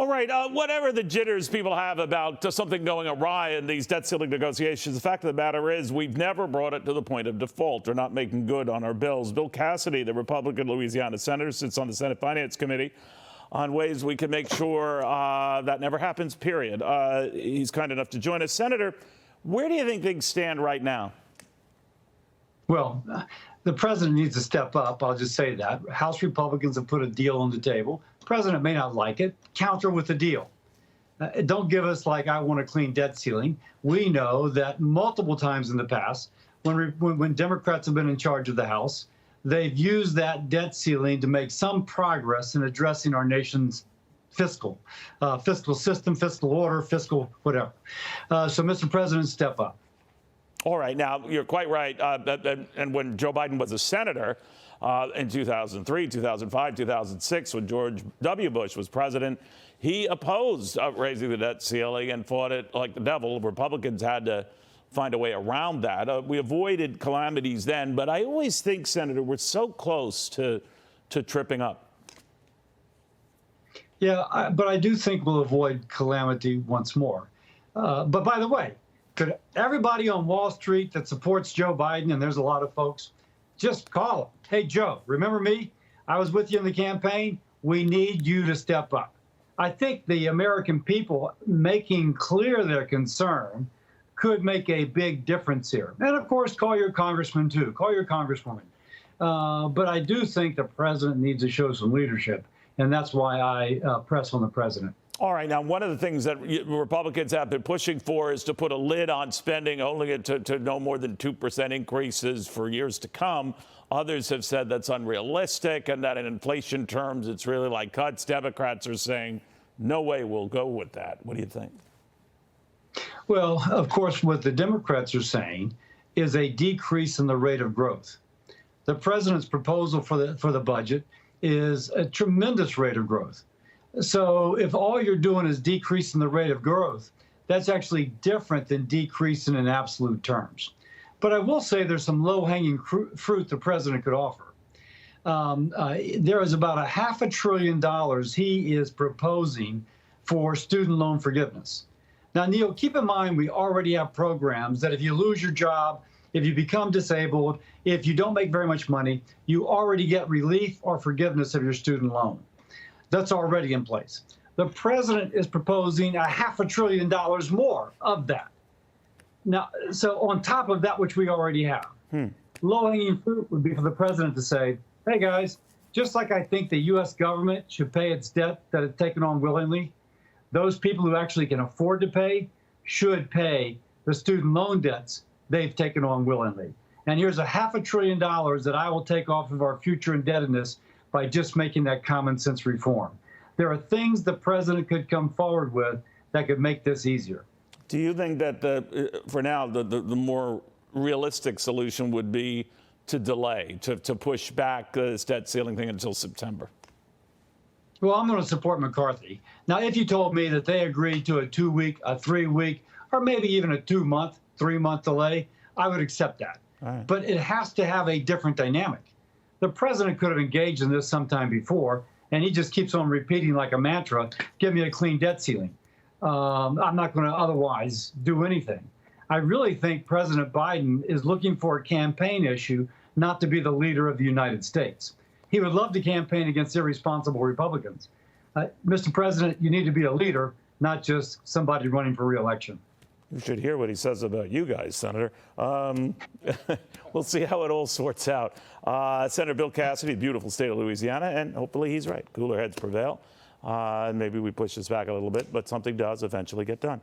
All right, whatever the jitters people have about something going awry in these debt ceiling negotiations, the fact of the matter is we've never brought it to the point of default or not making good on our bills. Bill Cassidy, the Republican Louisiana senator, sits on the Senate Finance Committee on ways we can make sure that never happens, period. He's kind enough to join us. Senator, where do you think things stand right now? Well, the president needs to step up. I'll just say that. House Republicans have put a deal on the table. The president may not like it. Counter with the deal. Don't give us like, I want a clean debt ceiling. We know that multiple times in the past, when Democrats have been in charge of the House, they've used that debt ceiling to make some progress in addressing our nation's fiscal system, fiscal order, fiscal whatever. So, Mr. President, step up. All right. Now, you're quite right. And when Joe Biden was a senator in 2003, 2005, 2006, when George W. Bush was president, he opposed raising the debt ceiling and fought it like the devil. Republicans had to find a way around that. We avoided calamities then. But I always think, Senator, we're so close to tripping up. Yeah, but I do think we'll avoid calamity once more. But by the way, could everybody on Wall Street that supports Joe Biden, and there's a lot of folks, just call him. Hey, Joe, remember me? I was with you in the campaign. We need you to step up. I think the American people making clear their concern could make a big difference here. And of course, call your congressman too. Call your congresswoman. But I do think the president needs to show some leadership. And that's why I press on the president. All right. Now, one of the things that Republicans have been pushing for is to put a lid on spending, only to no more than 2% increases for years to come. Others have said that's unrealistic and that in inflation terms, it's really like cuts. Democrats are saying, no way we'll go with that. What do you think? Well, of course, what the Democrats are saying is a decrease in the rate of growth. The president's proposal for the budget is a tremendous rate of growth. So if all you're doing is decreasing the rate of growth, that's actually different than decreasing in absolute terms. But I will say there's some low-hanging fruit the president could offer. There is about $500 billion he is proposing for student loan forgiveness. Now, Neil, keep in mind we already have programs that if you lose your job, if you become disabled, if you don't make very much money, you already get relief or forgiveness of your student loan. That's already in place. The president is proposing $500 billion more of that. Now, so on top of that, which we already have, low-hanging fruit would be for the president to say, hey, guys, just like I think the U.S. government should pay its debt that it's taken on willingly, those people who actually can afford to pay should pay the student loan debts they've taken on willingly. And here's $500 billion that I will take off of our future indebtedness by just making that common sense reform. There are things the president could come forward with that could make this easier. Do you think that for now, the more realistic solution would be to delay, to push back this debt ceiling thing until September? Well, I'm going to support McCarthy. Now, if you told me that they agreed to a 2-week, a 3-week, or maybe even a 2-month, 3-month delay, I would accept that. Right. But it has to have a different dynamic. The president could have engaged in this sometime before, and he just keeps on repeating like a mantra, give me a clean debt ceiling. I'm not going to otherwise do anything. I really think President Biden is looking for a campaign issue, not to be the leader of the United States. He would love to campaign against irresponsible Republicans. Mr. President, you need to be a leader, not just somebody running for re-election. You should hear what he says about you guys, Senator. We'll see how it all sorts out. Senator Bill Cassidy, beautiful state of Louisiana, and hopefully he's right. Cooler heads prevail. And maybe we push this back a little bit, but something does eventually get done.